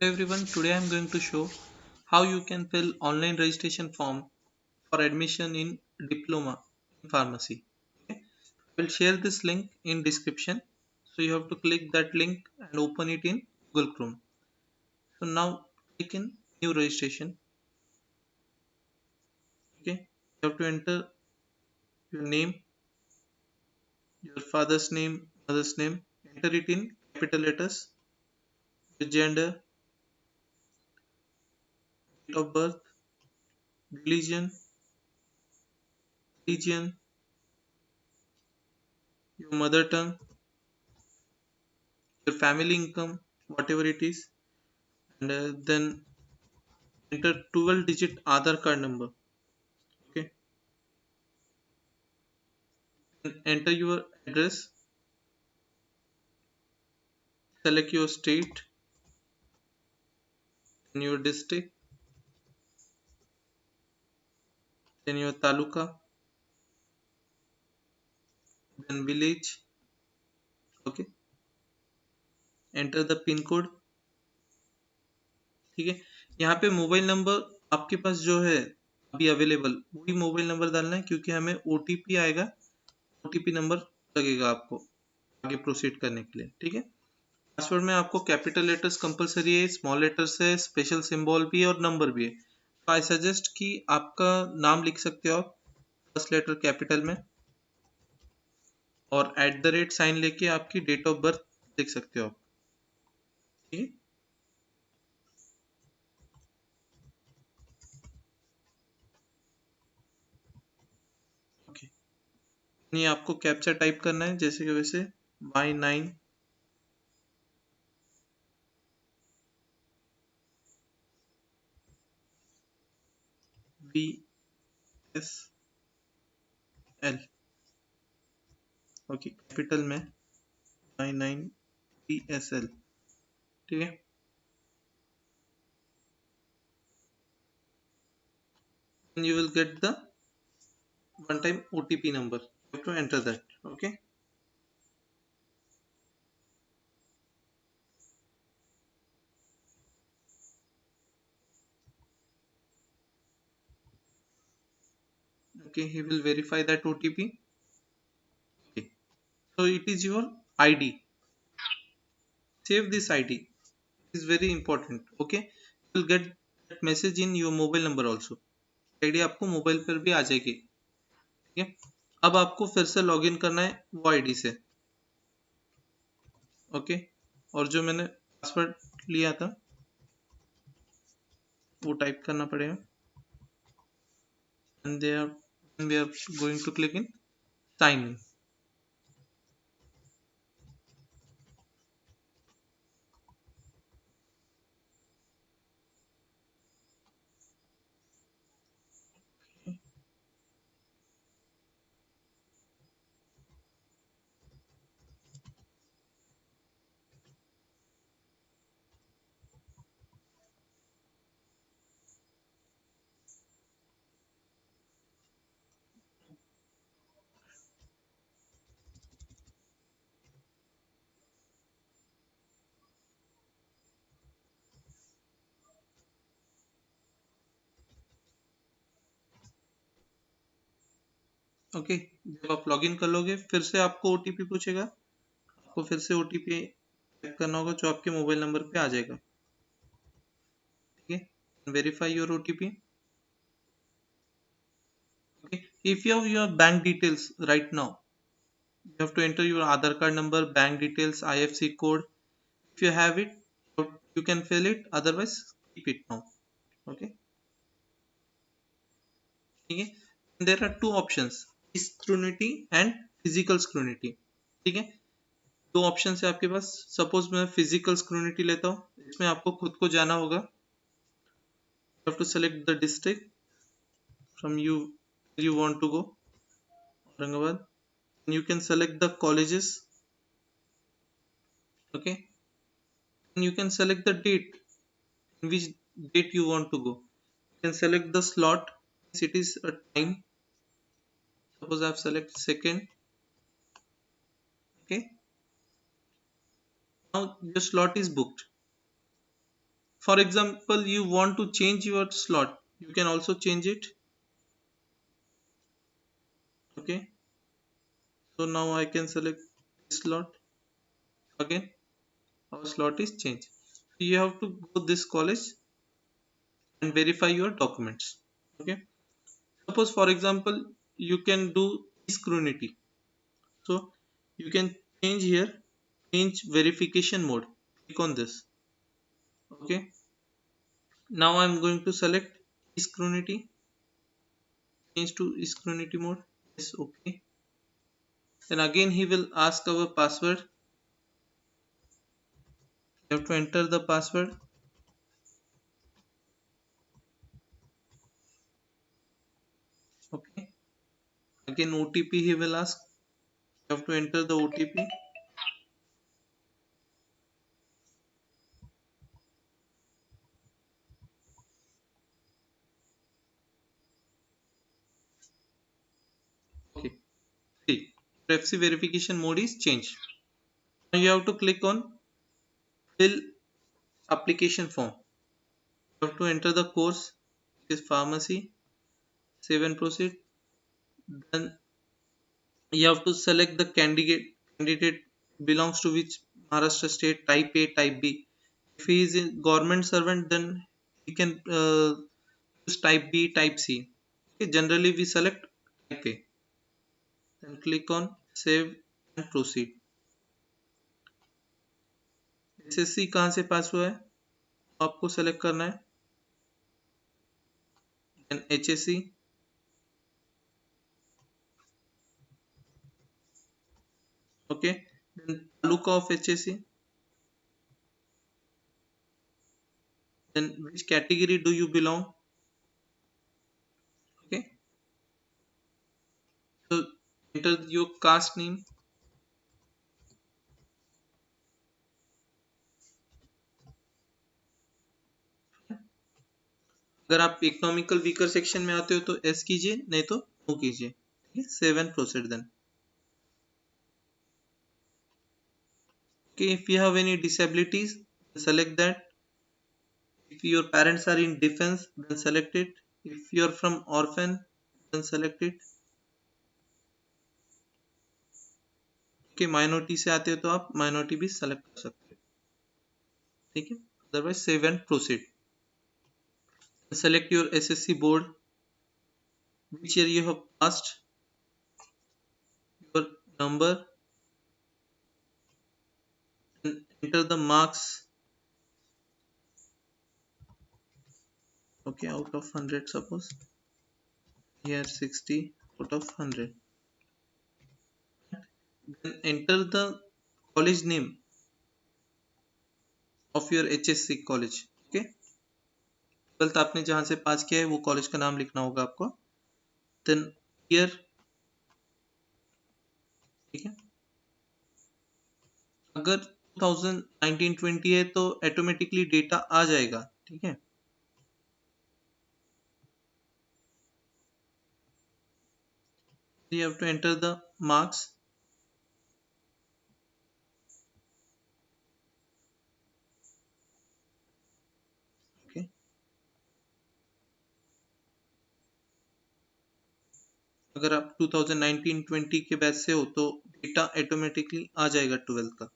Hello everyone, today I am going to show how you can fill online registration form for admission in diploma in pharmacy. Okay? I will share this link in description. So you have to click that link and open it in Google Chrome. So now click in new registration. Okay, you have to enter your name, your father's name, mother's name. Enter it in capital letters, your gender, date of birth, religion, region, your mother tongue, your family income, whatever it is, and then enter 12 digit Aadhaar card number. Okay, and enter your address, select your state and your district, then your taluka, then village. Okay, enter the pin code. ठीक है, यहाँ पे mobile number आपके पास जो है अभी available वही mobile number डालना है, क्योंकि हमें ओटीपी आएगा, ओटीपी नंबर लगेगा आपको आगे प्रोसीड करने के लिए। ठीक है, पासवर्ड में आपको कैपिटल लेटर्स कंपलसरी है, स्मॉल लेटर्स है, स्पेशल सिंबल भी है और नंबर भी है। तो आई सजेस्ट कि आपका नाम लिख सकते हो आप फर्स्ट लेटर कैपिटल में, और एट द रेट साइन लेके आपकी डेट ऑफ बर्थ लिख सकते हो आप। ठीक है, ओके, ये आपको कैप्चा टाइप करना है जैसे कि वैसे Y9VSL। ओके, कैपिटल में Y9VSL। ठीक है, and you will get the one time OTP number. You have to enter that. Okay, okay, he will verify that OTP. Okay, so it is your ID. Save this ID. It is very important. Okay, you will get that message in your mobile number also. ID आपको mobile पर भी आ जाएगी। ठीक है, अब आपको फिर से लॉगिन करना है वो आईडी से। ओके, और जो मैंने पासवर्ड लिया था वो टाइप करना पड़ेगा, and there we are going to click in sign in. Okay, जब आप लॉगिन कर लोगे फिर से आपको ओटीपी पूछेगा, आपको फिर से ओटीपी टाइप करना होगा जो आपके मोबाइल नंबर पे आ जाएगा। ठीक है, verify your OTP. Okay, if you have your bank details right now, you have to enter your Aadhaar card number, bank details, IFC code. If you have it, you can fill it. Otherwise, keep it now. Okay. ठीक है, there are two options, scrutiny and physical scrutiny। ठीक है, दो option है आपके पास। Suppose मैं physical स्क्रूनिटी लेता हूँ, इसमें आपको खुद को जाना होगा। You have to select the district from you where you want to go, Aurangabad, and you can select the colleges. Okay, and you can select the date, in which date you want to go. You can select the slot, it is a time. Suppose I have select second. Okay, now your slot is booked. For example, you want to change your slot, you can also change it. Okay, so now I can select this slot. Again our slot is changed. So you have to go this college and verify your documents. Okay, suppose for example you can do scrutiny. So you can change here, change verification mode. Click on this. Okay, now I'm going to select scrutiny, change to scrutiny mode. Yes, okay. Then again he will ask our password. You have to enter the password. Okay, again OTP he will ask. You have to enter the OTP. Okay, see, FC verification mode is changed. Now you have to click on fill application form. You have to enter the course, it is pharmacy. Save and proceed. Then you have to select the candidate belongs to which Maharashtra state, type A, type B. If he is a government servant, then he can use type B, type C. Okay, generally we select type A. Then click on save and proceed. SSC कहाँ से पास हुआ है आपको select करना है. Then HSC. Okay, then taluka of HSC. Then which category do you belong? Okay, so enter your caste name. अगर आप economical weaker section में आते हो तो एस कीजिए, नहीं तो नो कीजिए. ठीक है, save and proceed. Then okay, if you have any disabilities, select that. If your parents are in defense, then select it. If you are from orphan, then select it. okay, minority से आते हो तो आप minority भी select कर सकते हो. ठीक है, otherwise save and proceed. select your SSC board, which year you have passed, your number, and enter the marks. Okay, out of 100, suppose here 60 out of 100. Then enter the college name of your HSC college. Okay, 12th आपने जहां से पास किया है वो college का नाम लिखना होगा आपको. Then year. ठीक है, अगर 2019-20 है तो ऑटोमेटिकली डेटा आ जाएगा. ठीक है, you have to enter the marks. Okay, अगर आप 2019-20 के बैच से हो तो डेटा ऑटोमेटिकली आ जाएगा 12th का.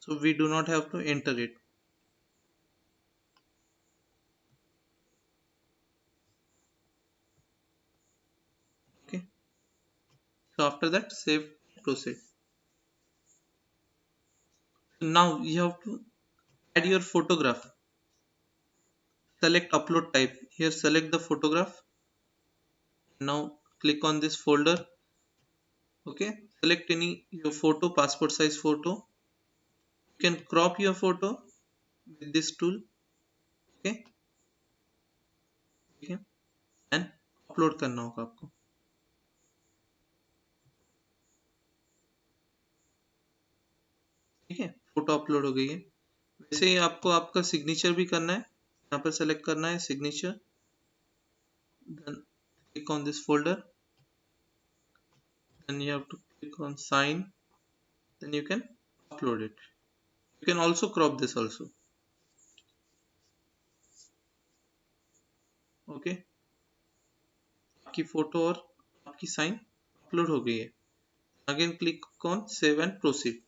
So we do not have to enter it. Okay, so after that save, proceed. Now you have to add your photograph. Select upload type. Here select the photograph. Now click on this folder. Okay, select any your photo, passport size photo. You can crop your photo with this tool. Okay, ठीक है, and upload करना होगा आपको. ठीक है, photo upload हो गई है. वैसे ही आपको आपका सिग्नेचर भी करना है. यहाँ पर सेलेक्ट करना है signature. Then click on this folder. Then you have to click on sign. Then you can upload it. You can also crop this also. Okay, आपकी फोटो और आपकी साइन अपलोड हो गई है। Again click on save and proceed.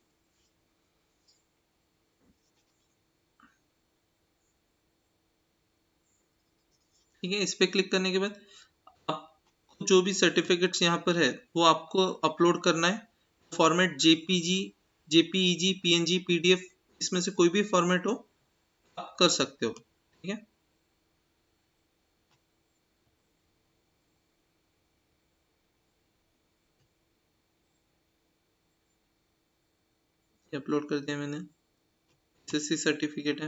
ठीक है, इस पे क्लिक करने के बाद आपको जो भी सर्टिफिकेट्स यहाँ पर है वो आपको अपलोड करना है। Format JPG, JPEG, PNG, PDF, इसमें से कोई भी फॉर्मेट हो आप कर सकते हो। ठीक है, अपलोड कर दिया मैंने। एसएससी सर्टिफिकेट है।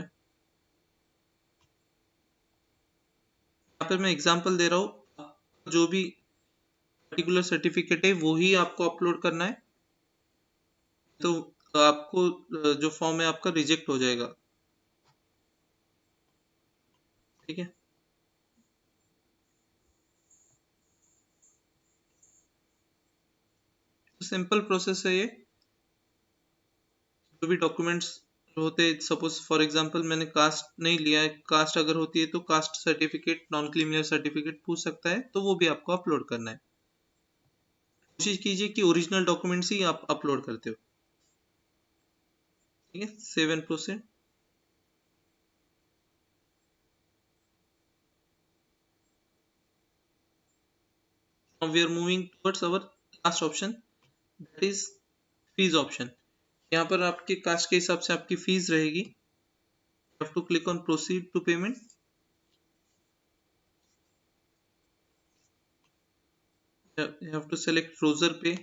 यहाँ पर मैं एग्जांपल दे रहा हूँ, जो भी पर्टिकुलर सर्टिफिकेट है वो ही आपको अपलोड करना है, तो आपको जो फॉर्म है आपका रिजेक्ट हो जाएगा। ठीक है, तो सिंपल प्रोसेस है ये। जो भी डॉक्यूमेंट्स होते हैं, सपोज फॉर एग्जांपल मैंने कास्ट नहीं लिया है, कास्ट अगर होती है तो कास्ट सर्टिफिकेट, नॉन क्रीमिनल सर्टिफिकेट पूछ सकता है, तो वो भी आपको अपलोड करना है। कोशिश कीजिए कि ओरिजिनल डॉक्यूमेंट्स ही आप अपलोड करते हो। ठीक है, save and proceed. Now we are moving towards our last option, that is fees option. यहाँ पर आपके कास्ट के हिसाब से आपकी फीस रहेगी। You have to click on proceed to payment. You have to select browser pay,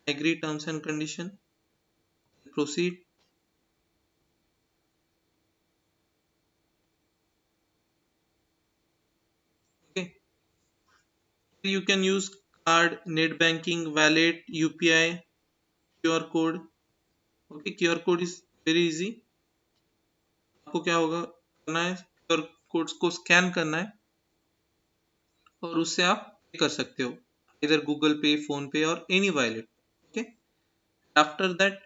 agree terms and condition, proceed. Okay, you can use card, net banking, wallet, UPI, QR code. Okay, QR code is very easy. आपको क्या होगा करना है, QR codes को scan करना है और उससे आप पे कर सकते हो, इधर गूगल पे, फोन पे और any wallet. Okay, after that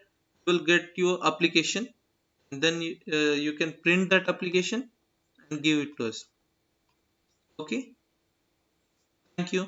you will get your application, and then you can print that application and give it to us. Okay, thank you.